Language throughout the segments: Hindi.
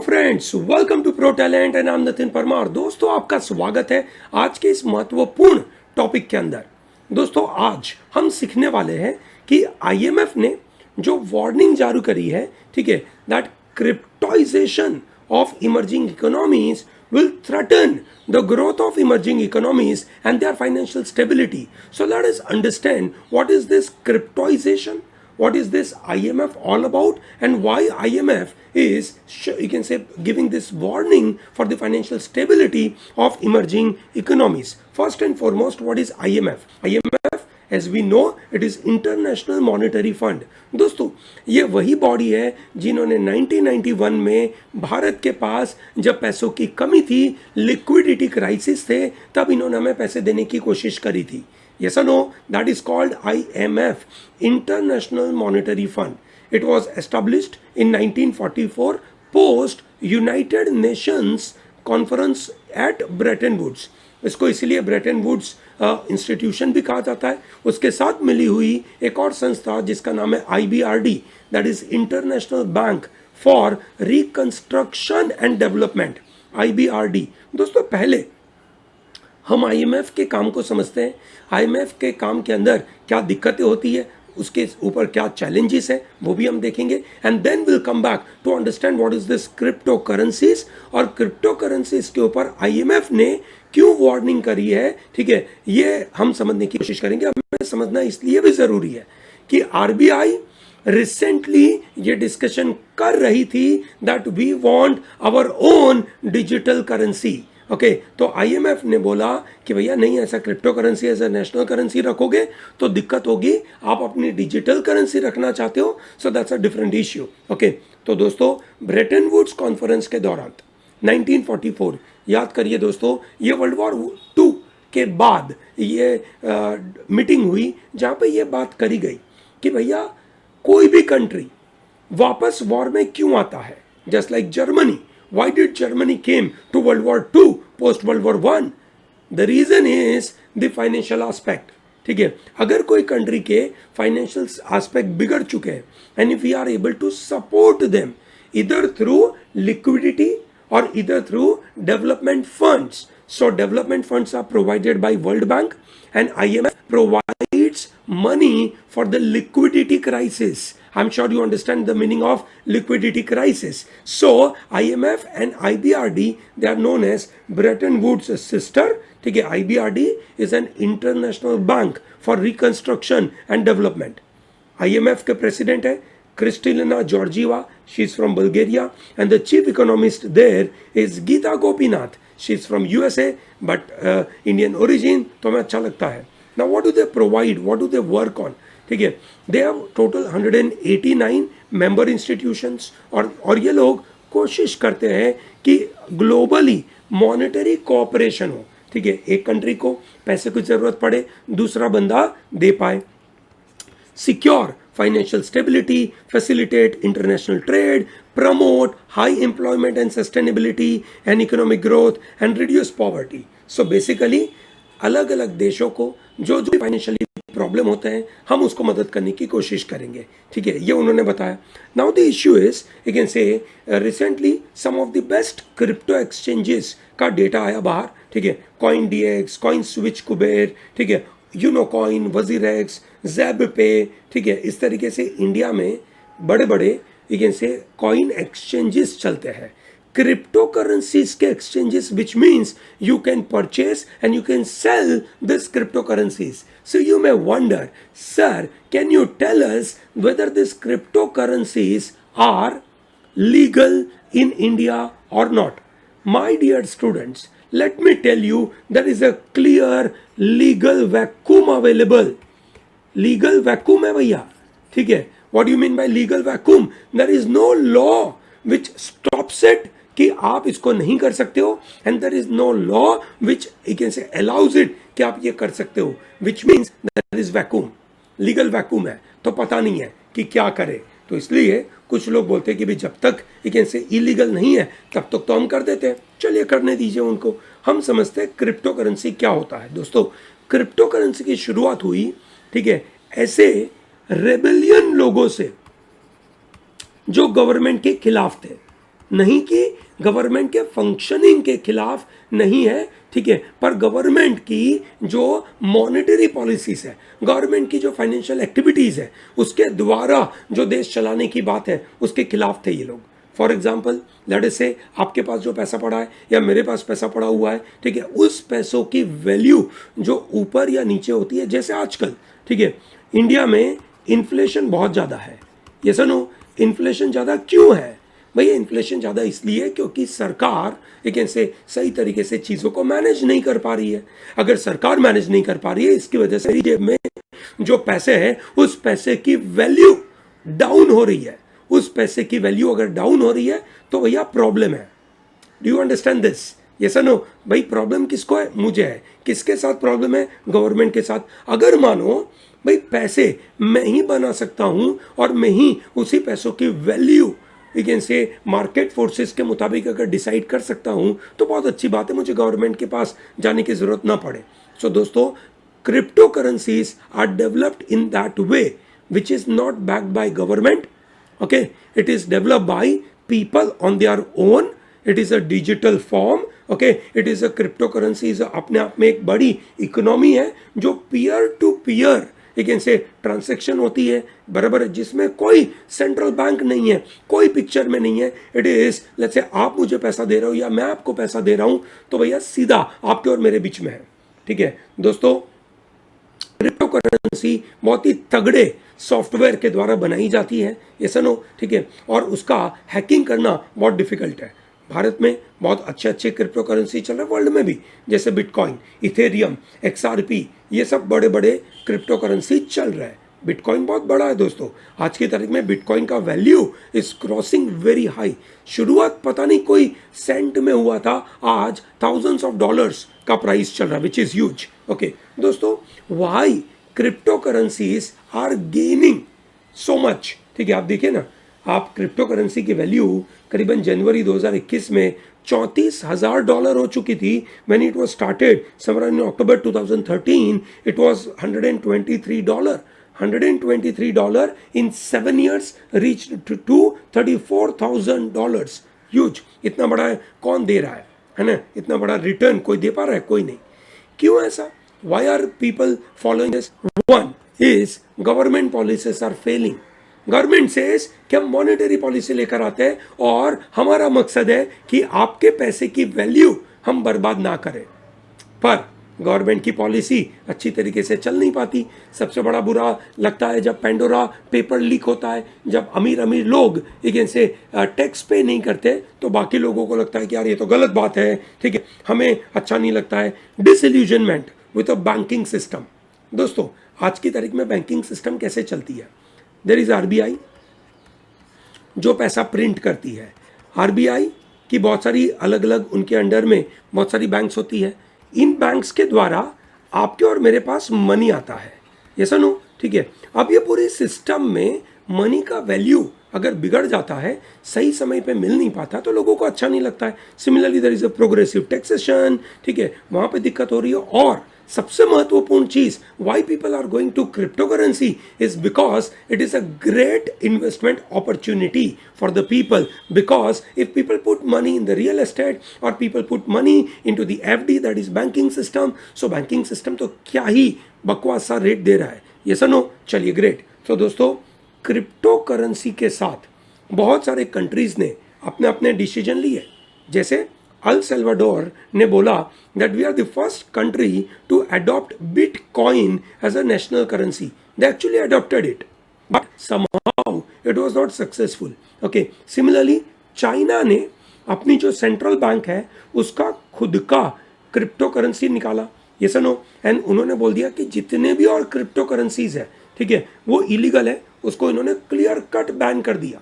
Friends, welcome to pro talent and I am Nitin Parmar. दोस्तों, आपका स्वागत है आज के इस महत्वपूर्ण टॉपिक के अंदर। दोस्तों, आज हम सीखने वाले हैं कि आईएमएफ ने जो वार्निंग जारी करी है, ठीक है, that cryptoisation of emerging economies will threaten the growth of emerging economies and their financial stability. So let us understand what is this cryptoization, what is this IMF all about, and why IMF is, you can say, giving this warning for the financial stability of emerging economies. First and foremost, what is IMF? IMF, as we know, it is International Monetary Fund. दोस्तों, ये वही बॉडी है जिन्होंने 1991 में भारत के पास जब पैसों की कमी थी, लिक्विडिटी क्राइसिस थे, तब इन्होंने हमें पैसे देने की कोशिश करी थी। Yes or no? That is called IMF, International Monetary Fund. It was established in 1944 post United Nations Conference at Bretton Woods. इसको इसीलिए ब्रेटन वुड्स इंस्टीट्यूशन भी कहा जाता है। उसके साथ मिली हुई एक और संस्था जिसका नाम है IBRD, that is international bank for reconstruction and development, IBRD। दोस्तों, पहले हम IMF के काम को समझते हैं। IMF के काम के अंदर क्या दिक्कतें होती है, उसके ऊपर क्या चैलेंजेस है, वो भी हम देखेंगे। And then will come back to understand what is this crypto currencies, और क्रिप्टो करेंसीज के ऊपर IMF ने क्यों वार्निंग करी है, ठीक है, ये हम समझने की कोशिश करेंगे। हमें समझना इसलिए भी जरूरी है कि RBI रिसेंटली ये डिस्कशन कर रही थी that we want our own digital currency. Okay, तो IMF ने बोला कि भैया नहीं, ऐसा crypto currency as a national currency रखोगे तो दिक्कत होगी, आप अपनी डिजिटल करेंसी रखना चाहते हो, so that's a different issue. Okay, तो दोस्तों, ब्रेटन वुड्स कॉन्फ्रेंस के दौरान 1944, याद करिए दोस्तों, ये वर्ल्ड वॉर 2 के बाद ये मीटिंग हुई जहाँ पे ये बात करी गई कि भैया कोई भी कंट्री वापस वॉर में क्यों आता है। Just like Germany, why did Germany came to World War II post World War I? The reason is the financial aspect. ठीक है, अगर कोई कंट्री के फाइनेंशियल एस्पेक्ट बिगड़ चुके हैं and if we are able to support them इधर थ्रू लिक्विडिटी और इधर through development funds, so development funds are provided by World Bank and IMF provides money for the liquidity crisis. I'm sure you understand the meaning of liquidity crisis. So IMF and IBRD, they are known as Bretton Woods sister. ठीक है, IBRD is an international bank for reconstruction and development. IMF के president है Kristalina Georgieva, she is from Bulgaria, and the chief economist there is Geeta Gopinath. She is from USA but Indian origin, तो हमें अच्छा लगता है। Now what do they provide, what do they work on? ठीक है, they have total 189 member institutions, और ये लोग कोशिश करते हैं कि ग्लोबली मॉनेटरी कोऑपरेशन हो। ठीक है, एक कंट्री को पैसे की जरूरत पड़े, दूसरा बंदा दे पाए। Secure financial stability, facilitate international trade, promote high employment and sustainability and economic growth, and reduce poverty. So basically, अलग अलग देशों को जो जो फाइनेंशियली प्रॉब्लम होते हैं, हम उसको मदद करने की कोशिश करेंगे। ठीक है, ये उन्होंने बताया। Now the issue is, you can say recently some of the best crypto exchanges का डेटा आया बाहर। ठीक है, coin DX, coin switch Kuber, ठीक है, यूनोकॉइन, वजीरेक्स, ज़ैब पे, ठीक है, इस तरीके से इंडिया में बड़े बड़े you can say coin exchanges चलते हैं, क्रिप्टो करेंसीज के exchanges, which means you can purchase and you can sell this crypto currencies. So you may wonder, sir, can you tell us whether this crypto currencies are legal in India और not? My dear students, let me tell you, there is a clear legal vacuum available. Legal vacuum है भैया, ठीक है। What do you mean by legal vacuum? There is no law which stops it कि आप इसको नहीं कर सकते हो, and there is no law which you can say allows it कि आप ये कर सकते हो, which means there is vacuum. Legal vacuum है, तो पता नहीं है कि क्या करे। तो इसलिए कुछ लोग बोलते हैं कि भाई जब तक एक ऐसे इलीगल नहीं है तब तक तो हम कर देते हैं, चलिए करने दीजिए उनको। हम समझते हैं क्रिप्टो करेंसी क्या होता है। दोस्तों, क्रिप्टो करेंसी की शुरुआत हुई, ठीक है, ऐसे रेबेलियन लोगों से जो गवर्नमेंट के खिलाफ थे। नहीं कि गवर्नमेंट के फंक्शनिंग के खिलाफ नहीं है, ठीक है, पर गवर्नमेंट की जो मॉनेटरी पॉलिसीज है, गवर्नमेंट की जो फाइनेंशियल एक्टिविटीज है, उसके द्वारा जो देश चलाने की बात है, उसके खिलाफ थे ये लोग। फॉर एग्जाम्पल लेट अस से आपके पास जो पैसा पड़ा है या मेरे पास पैसा पड़ा हुआ है, ठीक है, उस पैसों की वैल्यू जो ऊपर या नीचे होती है, जैसे आजकल, ठीक है, इंडिया में इन्फ्लेशन बहुत ज़्यादा है। ये सुनो, इन्फ्लेशन ज़्यादा क्यों है भैया? इन्फ्लेशन ज़्यादा इसलिए क्योंकि सरकार एक ऐसे सही तरीके से चीज़ों को मैनेज नहीं कर पा रही है। अगर सरकार मैनेज नहीं कर पा रही है, इसकी वजह से जेब में जो पैसे हैं उस पैसे की वैल्यू डाउन हो रही है। उस पैसे की वैल्यू अगर डाउन हो रही है तो भैया प्रॉब्लम है। Do you understand this? ये सुनो भाई, प्रॉब्लम किसको है? मुझे है। किसके साथ प्रॉब्लम है? गवर्नमेंट के साथ। अगर मानो भाई पैसे मैं ही बना सकता हूं और मैं ही उसी पैसों की वैल्यू लेकिन से मार्केट फोर्सेस के मुताबिक अगर डिसाइड कर सकता हूं तो बहुत अच्छी बात है, मुझे गवर्नमेंट के पास जाने की जरूरत ना पड़े। सो दोस्तों, crypto currencies are developed in that way which is not backed by government. okay, it is developed by people on their own. It is a digital form. okay, it is a cryptocurrency is अपने आप में एक बड़ी इकोनॉमी है जो पीयर टू पीयर एक इनसे ट्रांसेक्शन होती है, बराबर है, जिसमें कोई सेंट्रल बैंक नहीं है, कोई पिक्चर में नहीं है। इट इज लेट्स से आप मुझे पैसा दे रहे हो या मैं आपको पैसा दे रहा हूं तो भैया सीधा आपके और मेरे बीच में है। ठीक है दोस्तों, क्रिप्टो करेंसी बहुत ही तगड़े सॉफ्टवेयर के द्वारा बनाई जाती है, ये सुनो, ठीक है, और उसका हैकिंग करना बहुत डिफिकल्ट है। भारत में बहुत अच्छे अच्छे क्रिप्टो करेंसी चल रहे हैं, वर्ल्ड में भी, जैसे बिटकॉइन, इथेरियम, एक्सआरपी, ये सब बड़े बड़े क्रिप्टो करेंसी चल रहे हैं। बिटकॉइन बहुत बड़ा है दोस्तों, आज की तारीख में बिटकॉइन का value is crossing very high. शुरुआत पता नहीं कोई सेंट में हुआ था, आज थाउजेंड्स ऑफ डॉलर्स का प्राइस चल रहा है, विच इज ह्यूज। ओके दोस्तों, why crypto currencies are gaining so much, ठीक है, आप देखिए ना, आप क्रिप्टो करेंसी की वैल्यू करीबन जनवरी 2021 में $34,000 हो चुकी थी। When it was started somewhere in October 2013 it was $123। $123 in 7 years reached to $34,000। Huge, इतना बड़ा है, कौन दे रहा है ना? इतना बड़ा रिटर्न कोई दे पा रहा है? कोई नहीं। क्यों ऐसा? Why are people following this? One is government policies are failing. Government says कि हम मॉनेटरी पॉलिसी लेकर आते हैं और हमारा मकसद है कि आपके पैसे की वैल्यू हम बर्बाद ना करें, पर गवर्नमेंट की पॉलिसी अच्छी तरीके से चल नहीं पाती। सबसे बड़ा बुरा लगता है जब पेंडोरा पेपर लीक होता है, जब अमीर अमीर लोग एक से टैक्स पे नहीं करते तो बाकी लोगों को लगता है कि यार ये तो गलत बात है, ठीक है, हमें अच्छा नहीं लगता है। Disillusionment with a banking system. दोस्तों, आज की तारीख में बैंकिंग सिस्टम कैसे चलती है? देयर इज आरबीआई जो पैसा प्रिंट करती है। आरबीआई की बहुत सारी अलग अलग उनके अंडर में बहुत सारी बैंक्स होती है। इन बैंक्स के द्वारा आपके और मेरे पास मनी आता है, ये सुनो, ठीक है। अब ये पूरी सिस्टम में मनी का वैल्यू अगर बिगड़ जाता है, सही समय पे मिल नहीं पाता, तो लोगों को अच्छा नहीं लगता है। Similarly there is a progressive taxation, ठीक है, वहां पे दिक्कत हो रही है। और सबसे महत्वपूर्ण चीज, why people are going to crypto currency is because it is a great investment opportunity for the people. Because if people put money in the real estate or people put money in to the FD, that is banking system, so banking system तो क्या ही बकवास सा रेट दे रहा है, ये सुनो, चलिए ग्रेट। तो दोस्तों, क्रिप्टो करेंसी के साथ बहुत सारे कंट्रीज ने अपने अपने डिसीजन लिए। जैसे अल सल्वाडोर ने बोला that we are the first country to adopt bitcoin as a national currency. They actually adopted it, but somehow it was not successful. Okay, similarly China ने अपनी जो सेंट्रल बैंक है उसका खुद का क्रिप्टो करेंसी निकाला, ये सुनो, एंड उन्होंने बोल दिया कि जितने भी और क्रिप्टो करेंसीज है, ठीक है, वो इलीगल है, उसको इन्होंने क्लियर कट बैन कर दिया।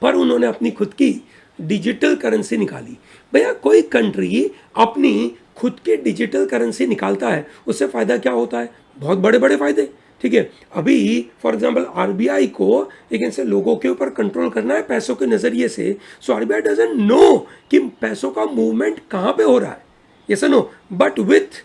पर उन्होंने अपनी खुद की डिजिटल करेंसी निकाली। भैया, कोई कंट्री अपनी खुद की डिजिटल करेंसी निकालता है, उससे फायदा क्या होता है? बहुत बड़े बड़े फायदे, ठीक है। अभी फॉर एग्जांपल आरबीआई को लेकिन से लोगों के ऊपर कंट्रोल करना है पैसों के नजरिए से, सो आरबीआई डजंट नो कि पैसों का मूवमेंट कहां पे हो रहा है, ये सुनो, but with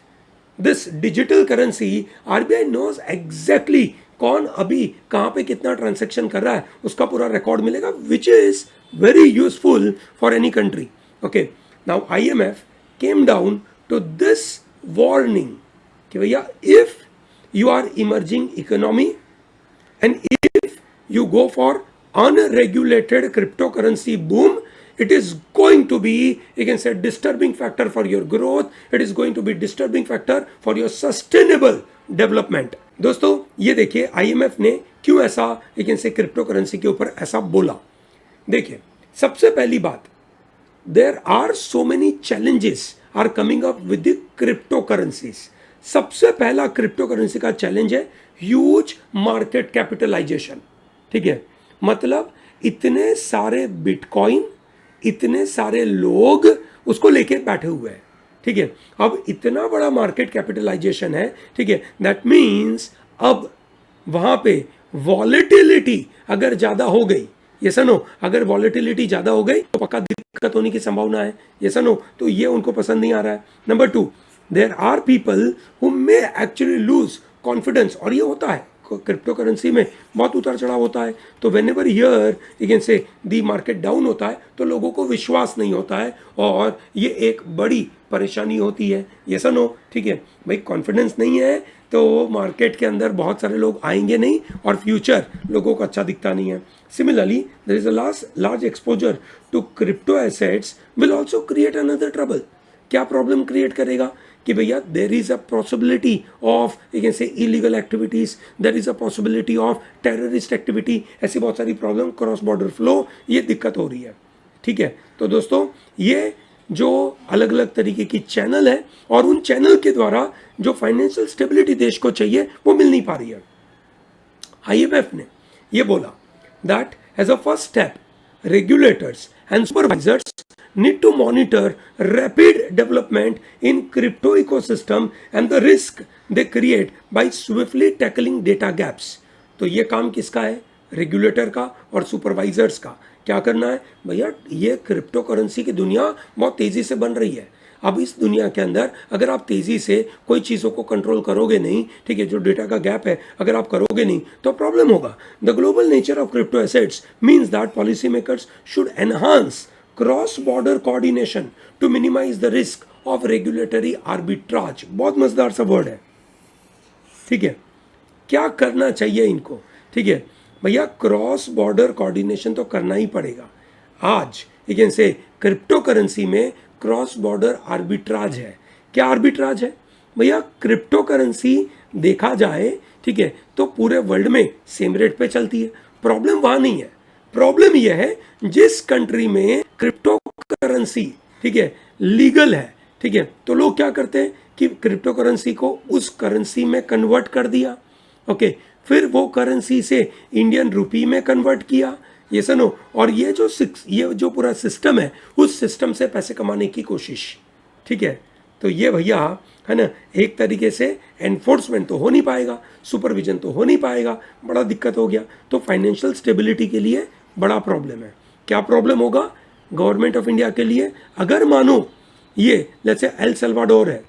this digital currency RBI knows exactly कौन अभी कहां पे कितना ट्रांजैक्शन कर रहा है, उसका पूरा रिकॉर्ड मिलेगा, which is very useful for any country. Okay, now IMF came down to this warning कि भैया if you are emerging economy and if you go for unregulated cryptocurrency boom, it is going to be, you can say, disturbing factor for your growth. It is going to be disturbing factor for your sustainable development. दोस्तों ये देखिए IMF ने क्यों ऐसा, you can say, crypto currency के ऊपर ऐसा बोला. देखिए सबसे पहली बात, there are so many challenges are coming up with the crypto currencies. सबसे पहला क्रिप्टो करेंसी का चैलेंज है ह्यूज मार्केट कैपिटलाइजेशन. ठीक है, मतलब इतने सारे बिटकॉइन, इतने सारे लोग उसको लेके बैठे हुए हैं. ठीक है, अब इतना बड़ा मार्केट कैपिटलाइजेशन है. ठीक है, दैट मीन्स अब वहां पे वॉलेटिलिटी अगर ज्यादा हो गई, ये सनो, अगर वॉलेटिलिटी ज्यादा हो गई तो पक्का दिक्कत होने की संभावना है. ये सनो, तो ये उनको पसंद नहीं आ रहा है. Number 2, there are people who may actually lose confidence. और ये होता है क्रिप्टो करेंसी में, बहुत उतार चढ़ाव होता है. तो when ever here you can से दी मार्केट डाउन होता है तो लोगों को विश्वास नहीं होता है और ये एक बड़ी परेशानी होती है. ये सनो, ठीक है भाई, कॉन्फिडेंस नहीं है तो मार्केट के अंदर बहुत सारे लोग आएंगे नहीं और फ्यूचर लोगों को अच्छा दिखता नहीं है. Similarly there is a large exposure to crypto assets will also create another trouble. क्या प्रॉब्लम क्रिएट करेगा कि भैया there is a possibility of, you can say, illegal activities, there is a possibility of terrorist activity. ऐसी बहुत सारी प्रॉब्लम, क्रॉस बॉर्डर फ्लो, ये दिक्कत हो रही है. ठीक है, तो दोस्तों ये जो अलग अलग तरीके की चैनल है और उन चैनल के द्वारा जो फाइनेंशियल स्टेबिलिटी देश को चाहिए वो मिल नहीं पा रही है. IMF ने ये बोला that as a first step regulators and supervisors need to monitor rapid development in crypto ecosystem and the risk they create by swiftly tackling data gaps. तो ये काम किसका है? रेगुलेटर का और सुपरवाइजर्स का. क्या करना है भैया? ये क्रिप्टो करेंसी की दुनिया बहुत तेजी से बन रही है. अब इस दुनिया के अंदर अगर आप तेजी से कोई चीज़ों को कंट्रोल करोगे नहीं, ठीक है, जो डेटा का गैप है अगर आप करोगे नहीं तो प्रॉब्लम होगा. The global nature of crypto assets means that policy makers should enhance cross-border coordination to minimize the risk of regulatory arbitrage. बहुत मजेदार सा वर्ड है. ठीक है, क्या करना चाहिए इनको? ठीक है भैया, क्रॉस बॉर्डर कोऑर्डिनेशन तो करना ही पड़ेगा. आज यू कैन से क्रिप्टो करेंसी में क्रॉस बॉर्डर आर्बिट्राज है. क्या आर्बिट्राज है भैया? क्रिप्टो करेंसी देखा जाए, ठीक है, तो पूरे वर्ल्ड में सेम रेट पे चलती है. प्रॉब्लम वहां नहीं है. प्रॉब्लम यह है जिस कंट्री में क्रिप्टो करेंसी, ठीक है, लीगल है, ठीक है, तो लोग क्या करते हैं कि क्रिप्टो करेंसी को उस करेंसी में कन्वर्ट कर दिया. ओके, फिर वो करेंसी से इंडियन रुपी में कन्वर्ट किया. ये सुनो, और ये जो पूरा सिस्टम है उस सिस्टम से पैसे कमाने की कोशिश. ठीक है, तो ये भैया है ना, एक तरीके से एनफोर्समेंट तो हो नहीं पाएगा, सुपरविजन तो हो नहीं पाएगा, बड़ा दिक्कत हो गया. तो फाइनेंशियल स्टेबिलिटी के लिए बड़ा प्रॉब्लम है. क्या प्रॉब्लम होगा गवर्नमेंट ऑफ इंडिया के लिए? अगर मानो ये जैसे एल सल्वाडोर है,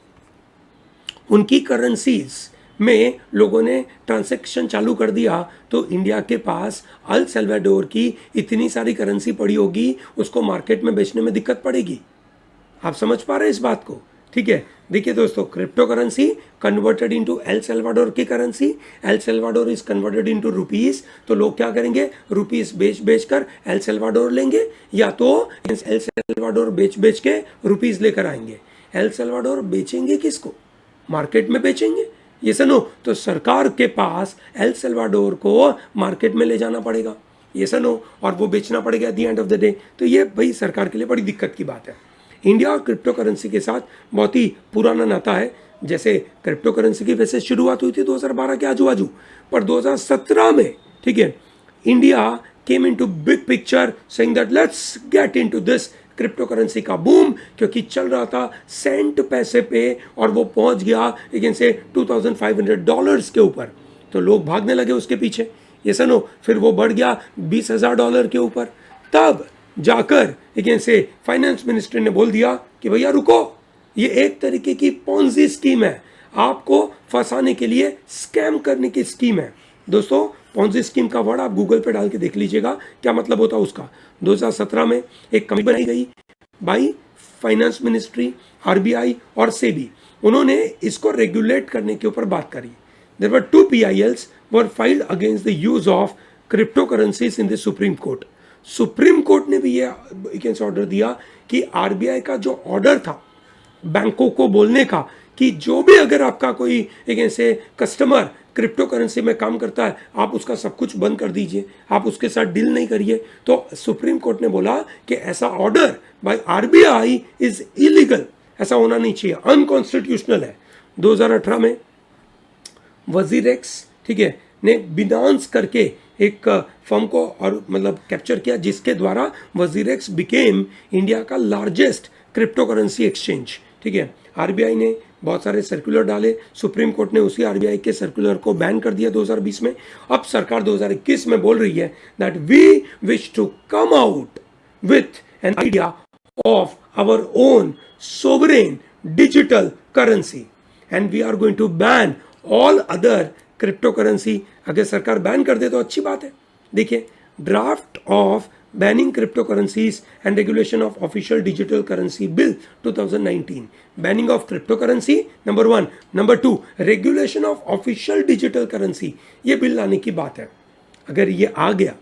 उनकी करेंसीज में लोगों ने ट्रांजैक्शन चालू कर दिया तो इंडिया के पास एल सल्वाडोर की इतनी सारी करेंसी पड़ी होगी, उसको मार्केट में बेचने में दिक्कत पड़ेगी. आप समझ पा रहे हैं इस बात को? ठीक है, देखिए दोस्तों, crypto currency converted into El Salvador की currency, El Salvador is converted into rupees. तो लोग क्या करेंगे? रुपीस बेच कर एल सल्वाडोर लेंगे, या तो एल सल्वाडोर बेच के रुपीस लेकर आएंगे. एल सल्वाडोर बेचेंगे किसको? मार्केट में बेचेंगे. ये सुनो, तो सरकार के पास एल सल्वाडोर को मार्केट में ले जाना पड़ेगा. ये सुनो, और वो बेचना पड़ेगा at the end of the day. तो ये भाई सरकार के लिए बड़ी दिक्कत की बात है. इंडिया और क्रिप्टो करेंसी के साथ बहुत ही पुराना नाता है. जैसे क्रिप्टो करेंसी की वैसे शुरुआत हुई थी 2012 के आजू बाजू, पर 2017 में, ठीक है, India came into big picture saying that let's get into this crypto currency का बूम, क्योंकि चल रहा था सेंट पैसे पे और वो पहुंच गया लेकिन से $2,500 के ऊपर. तो लोग भागने लगे उसके पीछे. ये सुनो, फिर वो बढ़ गया $20,000 के ऊपर. तब जाकर लेकिन से फाइनेंस मिनिस्टर ने बोल दिया कि भैया रुको, ये एक तरीके की पॉन्जी स्कीम है, आपको फंसाने के लिए स्कैम करने की स्कीम है. दोस्तों, पॉन्जी स्कीम का वर्ड आप गूगल पे डाल के देख लीजिएगा क्या मतलब होता है उसका। 2017 में एक कमेटी बनाई गई बाई फाइनेंस मिनिस्ट्री, आरबीआई और सेबी। उन्होंने इसको रेगुलेट करने के ऊपर बात करी। There were 2 PILs were filed against the use of crypto currencies in the Supreme Court. Supreme Court ने भी ये ऑर्डर दिया कि आरबीआई का जो ऑर्डर था बैंकों को बोलने का कि जो भी अगर आपका कोई एक ऐसे कस्टमर क्रिप्टो करेंसी में काम करता है आप उसका सब कुछ बंद कर दीजिए, आप उसके साथ डील नहीं करिए। तो सुप्रीम कोर्ट ने बोला कि ऐसा order by RBI is illegal, ऐसा होना नहीं चाहिए, अनकॉन्स्टिट्यूशनल है। 2018 में वजीरेक्स, ठीक है, ने बिनांस करके एक फर्म को और मतलब कैप्चर किया जिसके द्वारा वजीरेक्स बिकेम इंडिया का लार्जेस्ट क्रिप्टो करेंसी एक्सचेंज। ठीक है, आरबीआई ने बहुत सारे सर्कुलर डाले, सुप्रीम कोर्ट ने उसी आरबीआई के सर्कुलर को बैन कर दिया 2020 में। अब सरकार 2021 में बोल रही है that we wish to come out with an idea of our own sovereign digital currency and we are going to ban all other crypto currency. अगर सरकार बैन कर दे तो अच्छी बात है। देखिए, draft of banning crypto currencies and regulation of official digital currency bill 2019, banning of crypto currency number 1, number 2 regulation of official digital currency, ये बिल लाने की बात है। अगर ये आ गया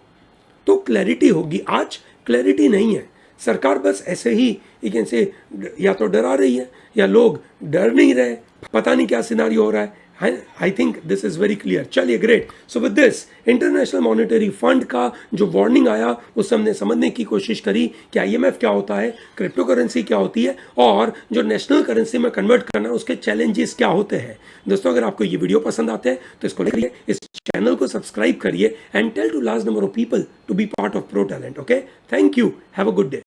तो क्लैरिटी होगी। आज क्लैरिटी नहीं है, सरकार बस ऐसे ही एक ऐसे या तो डरा रही है या लोग डर नहीं रहे, पता नहीं क्या सिनारियो हो रहा है। I think this is very clear. चलिए, great. So with this International Monetary Fund का जो वार्निंग आया उससे हमने समझने की कोशिश करी कि IMF क्या होता है, क्रिप्टो करेंसी क्या होती है और जो नेशनल करेंसी में कन्वर्ट करना उसके चैलेंजेस क्या होते हैं। दोस्तों, अगर आपको ये वीडियो पसंद आते हैं तो इसको लाइक करिए, इस चैनल को सब्सक्राइब करिए and tell to large number of people to be part of Pro Talent. Okay, thank you, have a good day.